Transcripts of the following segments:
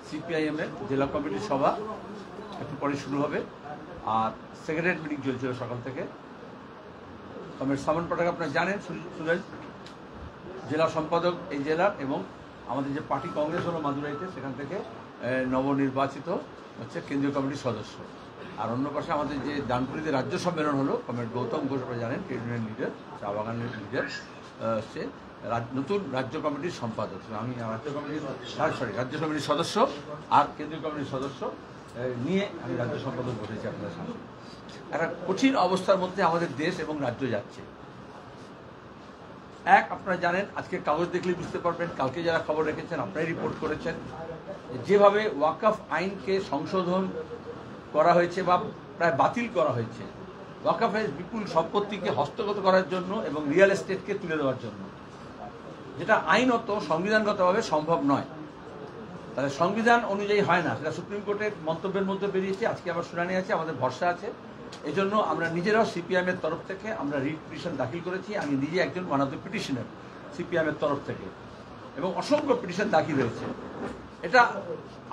CPIM এর জেলা কমিটির সভা একটু পরে শুরু হবে, আর সেক্রেটারিয়েট মিটিং চলছিল সকাল থেকে। কমরেড সামন পাঠক আপনারা জানেন, সুরেশ জেলা সম্পাদক এই জেলার, এবং আমাদের যে পার্টি কংগ্রেস হলো মাদুরাইতে, সেখান থেকে নবনির্বাচিত হচ্ছে কেন্দ্রীয় কমিটির সদস্য। আর অন্য পাশে আমাদের যে ডানকুনিতে রাজ্য সম্মেলন হলো, কমরেড গৌতম ঘোষ আপনারা জানেন, ট্রেড ইউনিয়ন লিডার, চা বাগানের লিডার, হচ্ছে নতুন রাজ্য কমিটির সম্পাদক। আমি রাজ্য কমিটির সদস্য আর কেন্দ্রীয় কমিটির সদস্য নিয়ে আমি রাজ্য সম্পাদক বসেছি আপনাদের সামনে। একটা কঠিন অবস্থার মধ্যে আমাদের দেশ এবং রাজ্য যাচ্ছে। আপনারা জানেন, আজকে কাগজ দেখলেই বুঝতে পারবেন, কালকে যারা খবর রেখেছেন আপনারাই রিপোর্ট করেছেন, যেভাবে ওয়াকফ আইনকে সংশোধন করা হয়েছে বা প্রায় বাতিল করা হয়েছে ওয়াকফের বিপুল সম্পত্তিকে হস্তগত করার জন্য এবং রিয়েল এস্টেটকে তুলে দেওয়ার জন্য, যেটা আইনত সংবিধানগতভাবে সম্ভব নয়। তাহলে সংবিধান অনুযায়ী হয় না, সেটা সুপ্রিম কোর্টের মন্তব্যের মধ্যে বেরিয়েছে। আজকে আবার শুনানি আছে, আমাদের ভরসা আছে। এই জন্য আমরা নিজেরাও সিপিআইএম এর তরফ থেকে আমরা রিট পিটিশন দাখিল করেছি। আমি নিজে একজন one of the petitioner CPIM এর তরফ থেকে, এবং অসংখ্য পিটিশন দাখিল হয়েছে। এটা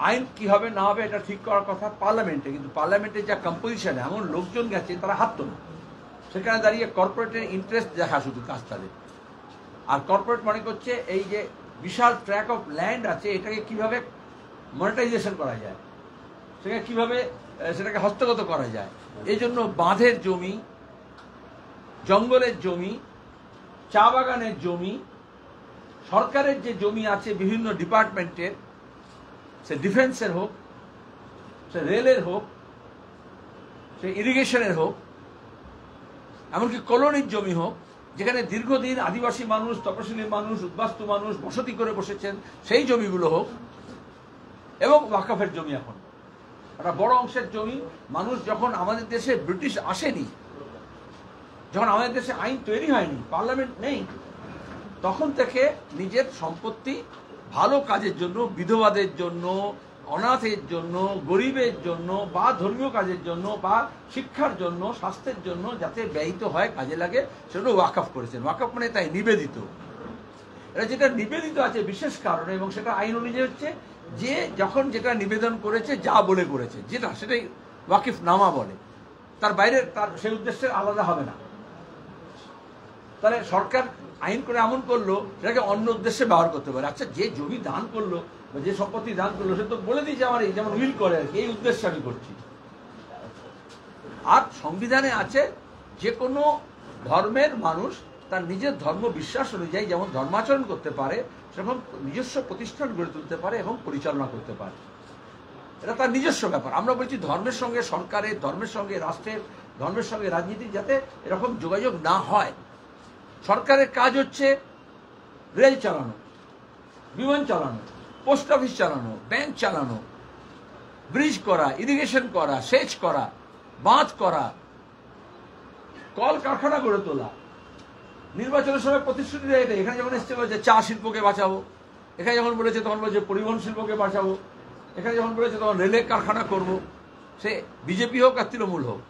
আইন কি হবে না হবে এটা ঠিক করার কথা পার্লামেন্টে, কিন্তু পার্লামেন্টের যা কম্পোজিশন, এমন লোকজন গেছে তারা হাঁটত না। সেখানে দাঁড়িয়ে কর্পোরেটের ইন্টারেস্ট দেখা শুধু কাজ তাদের। আর কর্পোরেট মনে করছে এই যে বিশাল ট্র্যাক অফ ল্যান্ড আছে, এটাকে কিভাবে মনিটাইজেশন করা যায়, সেটাকে কিভাবে সেটাকে হস্তগত করা যায়। এই জন্য বাঁধের জমি, জঙ্গলের জমি, চা বাগানের জমি, সরকারের যে জমি আছে বিভিন্ন ডিপার্টমেন্টের, সে ডিফেন্সের হোক, সে রেলের হোক, সে ইরিগেশনের হোক, এমনকি কলোনির জমি হোক, যেখানে দীর্ঘদিন আদিবাসী মানুষ, তপশিলি মানুষ, উদ্বাস্তু মানুষ বসতি করে বসেছেন, সেই জমিগুলো হোক, এবং ওয়াকফের জমি। এখন একটা বড় অংশের জমি মানুষ, যখন আমাদের দেশে ব্রিটিশ আসেনি, যখন আমাদের দেশে আইন তৈরি হয়নি, পার্লামেন্ট নেই, তখন থেকে নিজের সম্পত্তি ভালো কাজের জন্য, বিধবাদের জন্য, অনাথের জন্য, গরিবের জন্য, বা ধর্মীয় কাজের জন্য, বা শিক্ষার জন্য, স্বাস্থ্যের জন্য যাতে ব্যয়িত হয়, কাজে লাগে, সেগুলো ওয়াকফ করেছেন। ওয়াকফ মানে তাই নিবেদিত। এটা যেটা নিবেদিত আছে বিশেষ কারণে, এবং সেটা আইন অনুযায়ী হচ্ছে যে যখন যেটা নিবেদন করেছে, যা বলে করেছে, যেটা সেটাই ওয়াকিফ নামা বলে। তার বাইরে তার সেই উদ্দেশ্যের আলাদা হবে না। তাহলে সরকার আইন করে এমন করলো সেটাকে অন্য উদ্দেশ্যে ব্যবহার করতে পারে। আচ্ছা, যে জমি দান করলো বা যে সম্পত্তি দান করলো, সে তো বলে দিয়েছে আমার এই, যেমন উইল করে আর কি, এই উদ্দেশ্যে আমি করছি। আর সংবিধানে আছে যে কোনো ধর্মের মানুষ তার নিজের ধর্ম বিশ্বাস অনুযায়ী যেমন ধর্মাচরণ করতে পারে, সেরকম নিজস্ব প্রতিষ্ঠান গড়ে তুলতে পারে এবং পরিচালনা করতে পারে। এটা তার নিজস্ব ব্যাপার। আমরা বলছি ধর্মের সঙ্গে সরকারের, ধর্মের সঙ্গে রাষ্ট্রের, ধর্মের সঙ্গে রাজনীতির যাতে এরকম যোগাযোগ না হয়। সরকারের কাজ হচ্ছে রেল চালানো, বিমান চালানো, পোস্ট অফিস চালানো, ব্যাংক চালানো, ব্রিজ করা, ইরিগেশন করা, সেচ করা, বাঁধ করা, কল কারখানা গড়ে তোলা। নির্বাচনের সময় প্রতিশ্রুতি দেয় এটা। এখানে যখন এসছে বলেছে চা শিল্পকে বাঁচাবো, এখানে যখন বলেছে তখন বলেছে পরিবহন শিল্পকে বাঁচাবো, এখানে যখন বলেছে তখন রেলের কারখানা করবো, সে বিজেপি হোক আর তৃণমূল হোক।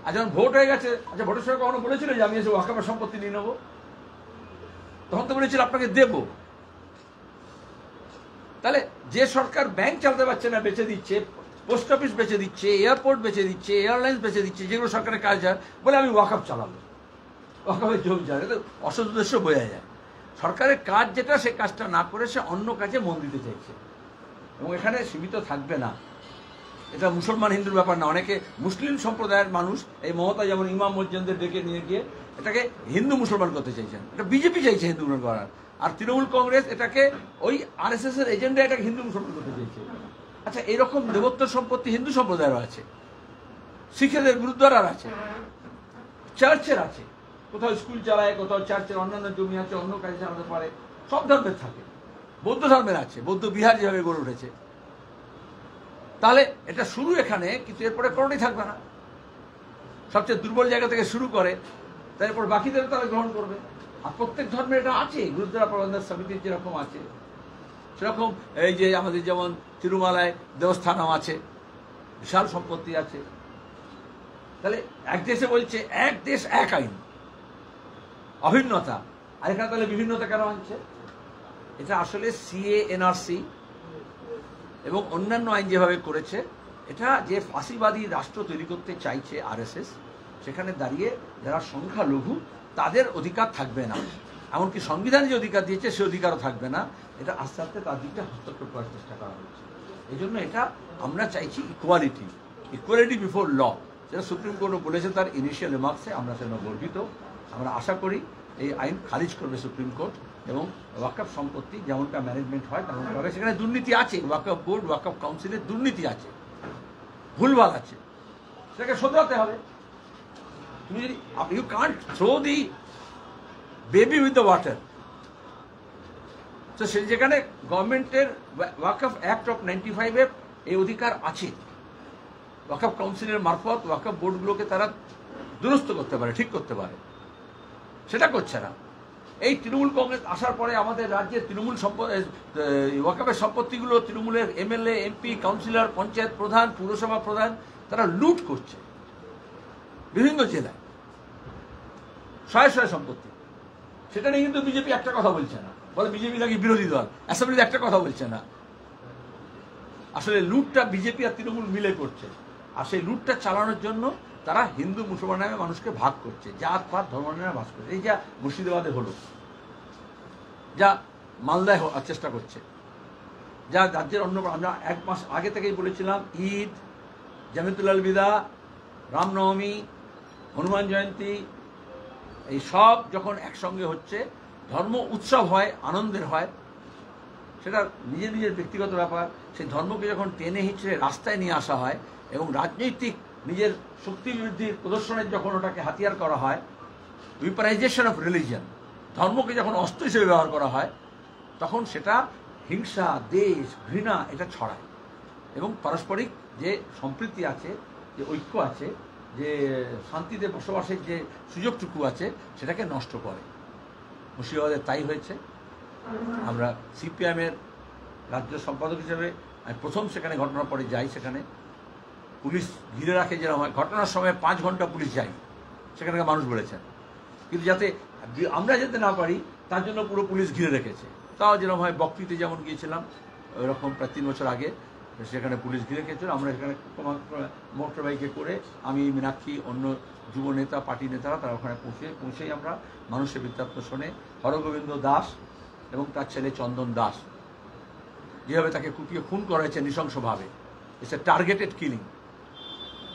আর যখন ভোট হয়ে গেছে, আচ্ছা ভোটের সময় কখনো বলেছিল যে আমি এসে ওয়াকফের সম্পত্তি নিয়ে নেবো? তখন তো বলেছিল আপনাকে দেব। তাহলে যে সরকার ব্যাংক চালাতে পারছে না, বেচে দিচ্ছে, পোস্ট অফিস বেচে দিচ্ছে, এয়ারপোর্ট বেচে দিচ্ছে, এয়ারলাইন্স বেচে দিচ্ছে, যেগুলো সরকারের কাজ হয়, বলে আমি ওয়াকফ চালাবো, ওয়াকফের জমি চালাবো, অসৎ উদ্দেশ্য বোঝা যায়। সরকারের কাজ যেটা, সে কাজটা না করে সে অন্য কাজে মন দিতে চাইছে, এবং এখানে সীমিত থাকবে না। এটা মুসলমান হিন্দুর ব্যাপার না। অনেকে মুসলিম সম্প্রদায়ের মানুষ, এই মমতা যেমন ইমাম মসজিদদের ডেকে নিয়ে গিয়ে এটাকে হিন্দু মুসলমান করতে চাইছেন। এটা বিজেপি চাইছে হিন্দু মুসলমান করার, আর তৃণমূল কংগ্রেস এটাকে ওই আরএসএস এর এজেন্ডা এটাকে হিন্দু মুসলমান করতে চাইছে। আচ্ছা, এরকম দেবোত্তর সম্পত্তি হিন্দু সম্প্রদায়ের আছে, শিখেদের গুরুদ্বারার আছে, চার্চের আছে, কোথাও স্কুল চালায়, কোথাও চার্চের অন্যান্য জমি আছে, অন্য কাজে চালাতে পারে, সব ধর্মের থাকে। বৌদ্ধ ধর্মের আছে, বৌদ্ধ বিহার যেভাবে গড়ে উঠেছে। তাহলে এটা শুরু এখানে, কিন্তু এরপরে কোনোটাই থাকবে না। সবচেয়ে দুর্বল জায়গা থেকে শুরু করে, তারপর বাকিদের তারা গ্রহণ করবে। আর প্রত্যেক ধর্মের এটা আছে, গুরুদ্বারা প্রবন্ধক সমিতির যেরকম আছে সেরকম এই যে আমাদের যেমন তিরুমালায় দেবস্থানও আছে, বিশাল সম্পত্তি আছে। তাহলে এক দেশে বলছে এক দেশ এক আইন, অভিন্নতা, আর এখানে তাহলে বিভিন্নতা কেন আনছে? এটা আসলে সিএ এনআরসি এবং অন্যান্য আইন যেভাবে করেছে, এটা যে ফাঁসিবাদী রাষ্ট্র তৈরি করতে চাইছে আরএসএস, সেখানে দাঁড়িয়ে যারা সংখ্যালঘু তাদের অধিকার থাকবে না, এমনকি সংবিধানে যে অধিকার দিয়েছে সে অধিকারও থাকবে না। এটা আস্তে আস্তে তার দিকটা হস্তক্ষেপ করার চেষ্টা করা হচ্ছে। এই জন্য এটা আমরা চাইছি ইকুয়ালিটি বিফোর ল, যেটা সুপ্রিম কোর্টও বলেছে তার ইনিশিয়াল রিমার্কসে। আমরা সেজন্য গর্বিত। আমরা আশা করি এই আইন খারিজ করবে সুপ্রিম কোর্ট, এবং ওয়াকফ সম্পত্তি যেমনটা ম্যানেজমেন্ট হয় তেমনটা হবে। সেখানে দুর্নীতি আছে, ওয়াকফ বোর্ড ওয়াকফ কাউন্সিলের দুর্নীতি আছে, ভুলভাল আছে, সেটাকে শোধরাতে হবে। তুমি যদি you can't throw the baby with the water. তো সে যেখানে গভর্নমেন্টের ওয়াকফ অ্যাক্ট অফ 95-এ এই অধিকার আছে, ওয়াকফ কাউন্সিলের মারফত ওয়াকফ বোর্ডগুলোকে তারা দুরস্ত করতে পারে, ঠিক করতে পারে, সেটা করছে না। এই তৃণমূল কংগ্রেস আসার পরে আমাদের রাজ্যের তৃণমূল ওয়াকফের সম্পত্তিগুলো তৃণমূলের এমএলএ, এমপি, কাউন্সিলর, পঞ্চায়েত প্রধান, পুরসভা প্রধান তারা লুট করছে বিভিন্ন জেলায়, শয়ে শয়ে সম্পত্তি। সেটা নিয়ে কিন্তু বিজেপি একটা কথা বলছে না, বলে বিজেপি নাকি বিরোধী দল, অ্যাসেম্বলিতে একটা কথা বলছে না। আসলে লুটটা বিজেপি আর তৃণমূল মিলে করছে, আর সেই লুটটা চালানোর জন্য তারা হিন্দু মুসলমান নামে মানুষকে ভাগ করছে, জাত পাত ধর্ম নামে ভাগ করছে। এই যা মুর্শিদাবাদে হলো, যা মালদায় চেষ্টা করছে, যা রাজ্যের অন্য, আমরা 1 মাস আগে থেকেই বলেছিলাম ঈদ, জামিয়াতুল আলবিদা, রামনবমী, হনুমান জয়ন্তী, এই সব যখন একসঙ্গে হচ্ছে, ধর্ম উৎসব হয়, আনন্দের হয়, সেটা নিজের নিজের ব্যক্তিগত ব্যাপার। সেই ধর্মকে যখন টেনে হিঁচড়ে রাস্তায় নিয়ে আসা হয় এবং রাজনৈতিক নিজের শক্তি বৃদ্ধির প্রদর্শনের যখন ওটাকে হাতিয়ার করা হয়, উইপারাইজেশন অফ রিলিজিয়ন, ধর্মকে যখন অস্ত্র হিসেবে ব্যবহার করা হয়, তখন সেটা হিংসা, দেশ, ঘৃণা এটা ছড়ায় এবং পারস্পরিক যে সম্প্রীতি আছে, যে ঐক্য আছে, যে শান্তিতে বসবাসের যে সুযোগটুকু আছে, সেটাকে নষ্ট করে। মুর্শিদাবাদে তাই হয়েছে। আমরা সিপিএমের রাজ্য সম্পাদক হিসেবে আমি প্রথম সেখানে ঘটনার পরে যাই, সেখানে পুলিশ ঘিরে রাখে যেরকম হয়, ঘটনার সময় 5 ঘন্টা পুলিশ যায়, সেখানকার মানুষ বলেছেন। কিন্তু যাতে আমরা যেতে না পারি তার জন্য পুরো পুলিশ ঘিরে রেখেছে। তাও যেরকম হয়, বকরিতে যেমন গিয়েছিলাম ওরকম প্রায় 3 বছর আগে, সেখানে পুলিশ ঘিরে রেখেছিল। আমরা সেখানে মোটর বাইকে করে আমি, মীনাক্ষী, অন্য যুব নেতা, পার্টি নেতারা তারা ওখানে পৌঁছেই আমরা মানুষের বৃত্তান্ত শোনে হরগোবিন্দ দাস এবং তার ছেলে চন্দন দাস যেভাবে তাকে কুপিয়ে খুন করা হয়েছে নৃশংসভাবে, ইটস এ টার্গেটেড কিলিং।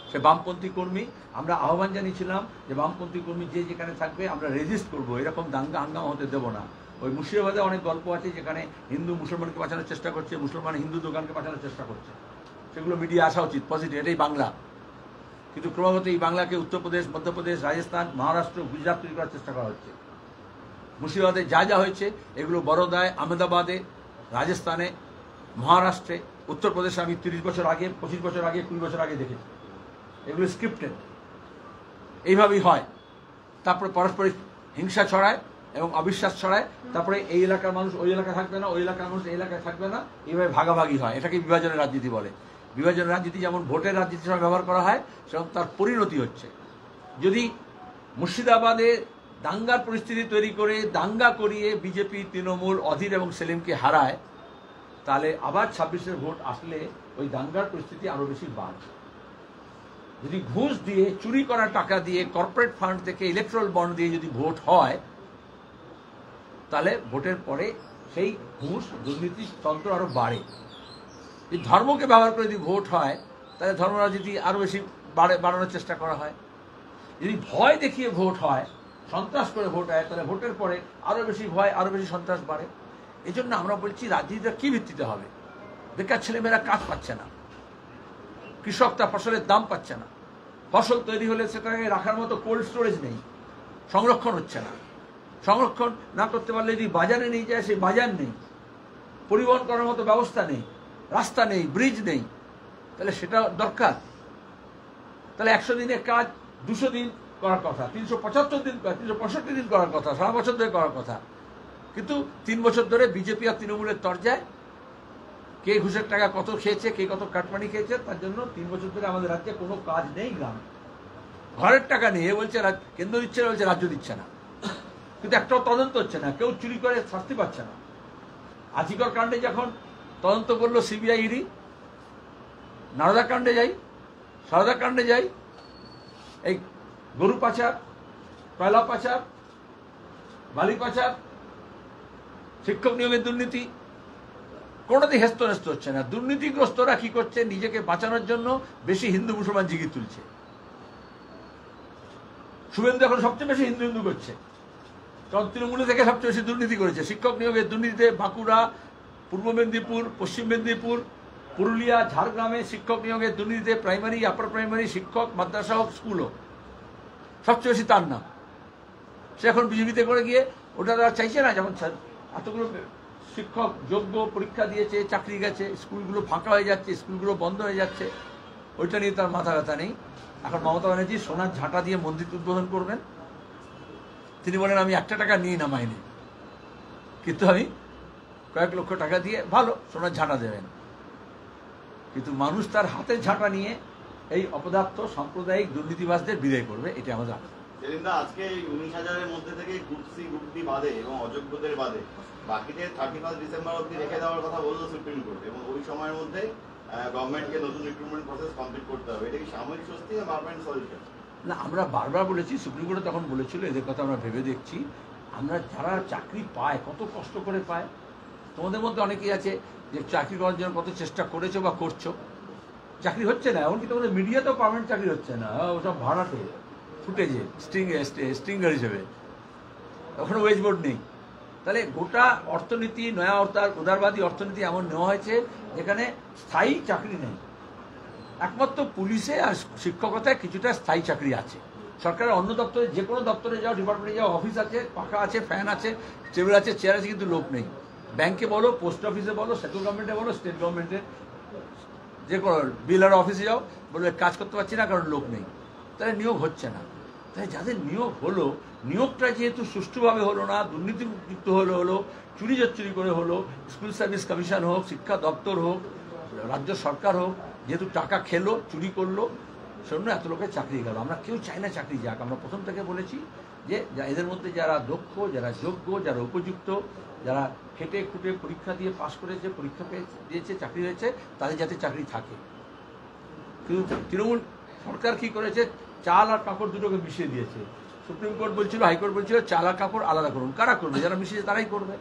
সে বামপন্থী কর্মী। আমরা আহ্বান জানিয়েছিলাম যে বামপন্থী কর্মী যে যেখানে থাকবে আমরা রেজিস্ট করবো, এরকম দাঙ্গা হাঙ্গামা হতে দেবো না। ওই মুর্শিদাবাদে অনেক গল্প আছে যেখানে হিন্দু মুসলমানকে বাঁচানোর চেষ্টা করছে, মুসলমান হিন্দু দোকানকে বাঁচানোর চেষ্টা করছে, সেগুলো মিডিয়া আসা উচিত, পজিটিভ। এটাই বাংলা। কিন্তু ক্রমাগত এই বাংলাকে উত্তরপ্রদেশ, মধ্যপ্রদেশ, রাজস্থান, মহারাষ্ট্র, গুজরাট তৈরি করার চেষ্টা করা হচ্ছে। মুর্শিদাবাদে যা যা হয়েছে এগুলো বরোদায়, আহমেদাবাদে, রাজস্থানে, মহারাষ্ট্রে, উত্তরপ্রদেশে আমি 30 বছর আগে, 25 বছর আগে, 20 বছর আগে দেখেছি। এগুলো স্ক্রিপ্টেড, এইভাবেই হয়। তারপরে পারস্পরিক হিংসা ছড়ায় এবং অবিশ্বাস ছড়ায়। তারপরে এই এলাকার মানুষ ওই এলাকায় থাকবে না, ওই এলাকার মানুষ এই এলাকায় থাকবে না, এইভাবে ভাগাভাগি হয়। এটাকে বিভাজনের রাজনীতি বলে। বিভাজনের রাজনীতি যেমন ভোটের রাজনীতির সময় ব্যবহার করা হয়, সেরকম তার পরিণতি হচ্ছে। যদি মুর্শিদাবাদে দাঙ্গার পরিস্থিতি তৈরি করে দাঙ্গা করিয়ে বিজেপি, তৃণমূল, অধীর এবং সেলিমকে হারায়, তাহলে আবার 26-এর ভোট আসলে ওই দাঙ্গার পরিস্থিতি আরো বেশি বাড়বে। যদি ঘুষ দিয়ে, চুরি করা টাকা দিয়ে, কর্পোরেট ফান্ড থেকে, ইলেকট্রাল বন্ড দিয়ে যদি ভোট হয়, তাহলে ভোটের পরে সেই ঘুষ, দুর্নীতি তন্ত্র আরো বাড়ে। যদি ধর্মকে ব্যবহার করে যদি ভোট হয়, তাহলে ধর্ম রাজনীতি আরো বেশি বাড়ানোর চেষ্টা করা হয়। যদি ভয় দেখিয়ে ভোট হয়, সন্ত্রাস করে ভোট হয়, তাহলে ভোটের পরে আরো বেশি ভয়, আরো বেশি সন্ত্রাস বাড়ে। এই জন্য আমরা বলছি রাজনীতিটা কি ভিত্তিতে হবে? বেকার ছেলেমেয়েরা কাজ পাচ্ছে না, কৃষক তার ফসলের দাম পাচ্ছে না, ফসল তৈরি হলে সেটাকে রাখার মতো কোল্ড স্টোরেজ নেই, সংরক্ষণ হচ্ছে না। সংরক্ষণ না করতে পারলে যদি বাজারে নিয়ে যায়, সেই বাজার নেই, পরিবহন করার মতো ব্যবস্থা নেই, রাস্তা নেই, ব্রিজ নেই, তাহলে সেটা দরকার। তাহলে 100 দিনের কাজ 200 দিন করার কথা, 375 দিন, 365 দিন করার কথা, সারা বছর ধরে করার কথা। কিন্তু 3 বছর ধরে বিজেপি আর তৃণমূলের তরজায় কে ঘুষের টাকা কত খেয়েছে, কে কত কাটমানি খেয়েছে, তার জন্য 3 বছর ধরে আমাদের রাজ্যে কোনো কাজ নেই। গ্রামে ঘরের টাকা নেই, বলছে কেন্দ্র দিচ্ছে না, বলছে রাজ্য দিচ্ছে না। কিন্তু একটাও তদন্ত হচ্ছে না, কেউ চুরি করে শাস্তি পাচ্ছে না। আজিকর কাণ্ডে যখন তদন্ত করলো সিবিআই ইডি। নারদা কাণ্ডে যাই, সারদা কাণ্ডে যাই, এই গরু পাচার, কয়লা পাচার, বালি পাচার, শিক্ষক নিয়োগের দুর্নীতি, কোনোদিন হেস্ত নেস্ত হচ্ছে না। দুর্নীতিগ্রস্তরা কি করছে, নিজেকে বাঁচানোর জন্য বেশি হিন্দু মুসলমান জিগির তুলছে। শুভেন্দু এখন সবচেয়ে বেশি হিন্দু হিন্দু করছে, কারণ তৃণমূল থেকে সবচেয়ে বেশি দুর্নীতি করেছে। শিক্ষক নিয়োগের দুর্নীতিতে বাঁকুড়া, পূর্ব মেদিনীপুর, পশ্চিম মেদিনীপুর, পুরুলিয়া, ঝাড়গ্রামে শিক্ষক নিয়োগের দুর্নীতিতে প্রাইমারি, আপার প্রাইমারি শিক্ষক, মাদ্রাসা হোক, স্কুল হোক, সবচেয়ে বেশি তার নাম। সে এখন বিজেপিতে করে গিয়ে ওটা তারা চাইছে না। যেমন এতগুলো শিক্ষক যোগ্য পরীক্ষা দিয়েছে, চাকরি গেছে, স্কুলগুলো ফাঁকা হয়ে যাচ্ছে, স্কুলগুলো বন্ধ হয়ে যাচ্ছে, ওইটা নিয়ে তার মাথা ব্যথা নেই। এখন মমতা ব্যানার্জি সোনার ঝাঁটা দিয়ে মন্দির উদ্বোধন করবেন। তিনি বলেন আমি 1 টাকা নিই না মাইনে, কিন্তু আমি কয়েক লক্ষ টাকা দিয়ে ভালো সোনার ঝাঁটা দেবেন। কিন্তু মানুষ তার হাতের ঝাঁটা নিয়ে এই অপদার্থ সাম্প্রদায়িক দুর্নীতিবাজদের বিদায় করবে, এটা আমাদের আশা। আজকে 19,000-এর মধ্যে থেকে গ্রুপ সি, গ্রুপ ডি বাদে এবং অযোগ্যদের বাদে বাকিদের 31 ডিসেম্বর অবধি রেখে দেওয়ার কথা বললো সুপ্রিম কোর্ট, এবং ওই সময়ের মধ্যে গভর্নমেন্টকে নতুন রিক্রুটমেন্ট প্রসেস কমপ্লিট করতে হবে। এটা কি সাময়িক স্বস্তি না পার্মানেন্ট সলিউশন? না, আমরা বারবার বলেছি, সুপ্রিম কোর্টে তখন বলেছিল, এদের কথা আমরা ভেবে দেখছি। আমরা যারা চাকরি পায়, কত কষ্ট করে পায়, তোমাদের মধ্যে অনেকেই আছে যে চাকরি করার জন্য কত চেষ্টা করেছো বা করছো, চাকরি হচ্ছে না। এমনকি তোমাদের মিডিয়াতেও পার্মানেন্ট চাকরি হচ্ছে না, ওসব ভাড়াটে ফুটেজে স্ট্রিঙ্গার হিসেবে, ওখানে ওয়েজ বোর্ড নেই। তাহলে গোটা অর্থনীতি, নয়া উদারবাদী অর্থনীতি এমন নেওয়া হয়েছে যেখানে স্থায়ী চাকরি নেই। একমাত্র পুলিশে আর শিক্ষকতায় কিছুটা স্থায়ী চাকরি আছে। সরকারের অন্য দপ্তরে, যে কোনো দপ্তরে যাও, ডিপার্টমেন্টে যাও, অফিস আছে, পাখা আছে, ফ্যান আছে, টেবিল আছে, চেয়ার আছে, কিন্তু লোক নেই। ব্যাংকে বলো, পোস্ট অফিসে বলো, সেন্ট্রাল গভর্নমেন্টে বলো, স্টেট গভর্নমেন্টে, যে কোনো বিএলআর অফিসে যাও, বলবে কাজ করতে পারছি না কারণ লোক নেই। তাহলে নিয়োগ হচ্ছে না। তাই যাদের নিয়োগ হলো, নিয়োগটা যেহেতু সুষ্ঠুভাবে হলো না, দুর্নীতিযুক্ত হলো, চুরি জচ্চুরি করে হলো, স্কুল সার্ভিস কমিশন হোক, শিক্ষা দপ্তর হোক, রাজ্য সরকার হোক, যেহেতু টাকা খেলো, চুরি করলো, সেজন্য এত লোকের চাকরি গেল। আমরা কেউ চাই না চাকরি যাক। আমরা প্রথম থেকে বলেছি যে এদের মধ্যে যারা দক্ষ, যারা যোগ্য, যারা উপযুক্ত, যারা খেটে খুঁটে পরীক্ষা দিয়ে পাশ করেছে, পরীক্ষা দিয়েছে, চাকরি হয়েছে, তাদের যাতে চাকরি থাকে। কিন্তু তৃণমূল সরকার কি করেছে, চাল আর কাপড় দুটোকে মিশিয়ে দিয়েছে। সুপ্রিম কোর্ট বলছিল, হাইকোর্ট বলছিল চাল আর কাপড় আলাদা করুন। কারা করবে? যারা মিশিয়েছে তারাই করবে।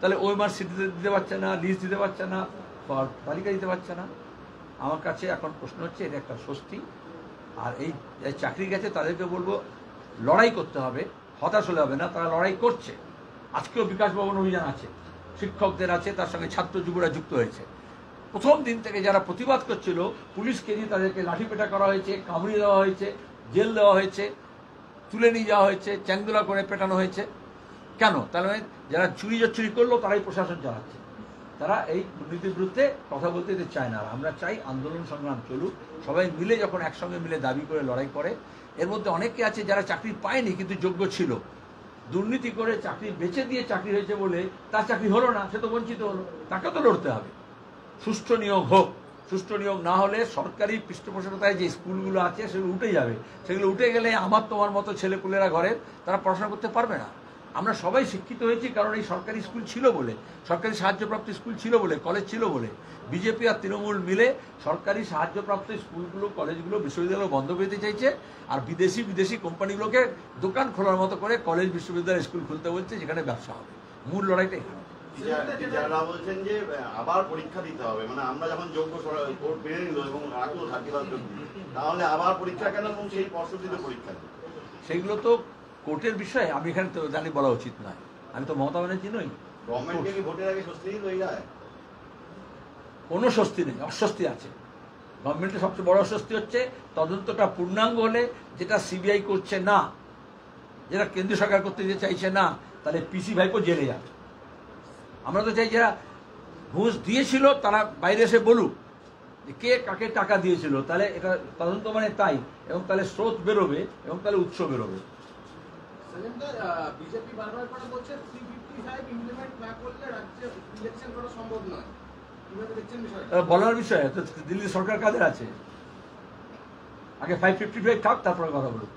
তাহলে ওই মার সিট দিতে পারছে না, লিস্ট দিতে পারছে না, তালিকা দিতে পারছে না। আমার কাছে এখন প্রশ্ন হচ্ছে, এটা একটা স্বস্তি। আর এই চাকরি গেছে তাদেরকে বলবো লড়াই করতে হবে, হতাশ হলে হবে না। তারা লড়াই করছে। আজকেও বিকাশ ভবন অভিযান আছে, শিক্ষকদের আছে, তার সঙ্গে ছাত্র যুবরা যুক্ত হয়েছে। প্রথম দিন থেকে যারা প্রতিবাদ করছিল, পুলিশকে দিয়ে তাদেরকে লাঠিপেটা করা হয়েছে, কামড়িয়ে দেওয়া হয়েছে, জেল দেওয়া হয়েছে, তুলে নিয়ে যাওয়া হয়েছে, চ্যাংদোলা করে পেটানো হয়েছে। কেন? তাহলে যারা চুরি জচ্চুরি করলো তারাই প্রশাসন চালাচ্ছে। তারা এই দুর্নীতির বিরুদ্ধে কথা বলতে চায় না। আমরা চাই আন্দোলন সংগ্রাম চলুক, সবাই মিলে যখন একসঙ্গে মিলে দাবি করে লড়াই করে। এর মধ্যে অনেকে আছে যারা চাকরি পায়নি কিন্তু যোগ্য ছিল, দুর্নীতি করে চাকরি বেচে দিয়ে চাকরি হয়েছে বলে তার চাকরি হলো না, সে তো বঞ্চিত হলো। তাকে তো লড়তে হবে। সুষ্ঠু নিয়োগ হোক। সুষ্ঠু নিয়োগ না হলে সরকারি পৃষ্ঠপোষকতায় যে স্কুলগুলো আছে সেগুলো উঠে যাবে। সেগুলো উঠে গেলে আমার তোমার মতো ছেলেপুলেরা ঘরে তারা পড়াশোনা করতে পারবে না। আমরা সবাই শিক্ষিত হয়েছি কারণ এই সরকারি স্কুল ছিল বলে, সরকারি সাহায্যপ্রাপ্ত স্কুল ছিল বলে, কলেজ ছিল বলে। বিজেপি আর তৃণমূল মিলে সরকারি সাহায্যপ্রাপ্ত স্কুলগুলো, কলেজগুলো, বিশ্ববিদ্যালয় বন্ধ করে দিতে চাইছে। আর বিদেশি কোম্পানিগুলোকে দোকান খোলার মতো করে কলেজ, বিশ্ববিদ্যালয়, স্কুল খুলতে বলছে, যেখানে ব্যবসা হবে। মূল লড়াইটা এখানে। টিচাররা বলছেন যে আবার পরীক্ষা দিতে হবে, মানে আমরা যখন যোগ্য কোর্ট মেনে নিল এবং রাখলো 31 অবধি, তাহলে আবার পরীক্ষা কেন এবং সেই পদ্ধতিতে পরীক্ষা? সেগুলো তো কোর্টের বিষয়, আমি এখানে তো জানি বলা উচিত নয়। আমি তো মমতা ব্যানার্জি নই। গভর্নমেন্টকে কি ভোটের আগে স্বস্তি হয়ে যায়? কোনো স্বস্তি নেই, অস্বস্তি আছে। গভর্নমেন্টের সবচেয়ে বড় অস্বস্তি হচ্ছে তদন্তটা পূর্ণাঙ্গ হলে, যেটা সিবিআই করছে না, যেটা কেন্দ্রীয় সরকার করতে চাইছে না, তাহলে পিসি ভাইপো জেলে যাবে। আমরা তো চাই যারা ঘুষ দিয়েছিল তারা বাইরে এসে বলুক যে কে কাকে টাকা দিয়েছিল, তাহলে এটা তদন্ত মানে তাই, এবং তাহলে স্রোত বেরোবে এবং তাহলে উৎস বেরোবে। বিজেপি বারবার করে বলছে 355 ইমপ্লিমেন্ট না করলে রাজ্যে ইলেকশন করা সম্ভব নয়। কিভাবে দেখছেন বিষয়টা? বলার বিষয় তো, দিল্লি সরকার কাদের আছে? আগে 555 থাক, তারপরে কথা বলুক।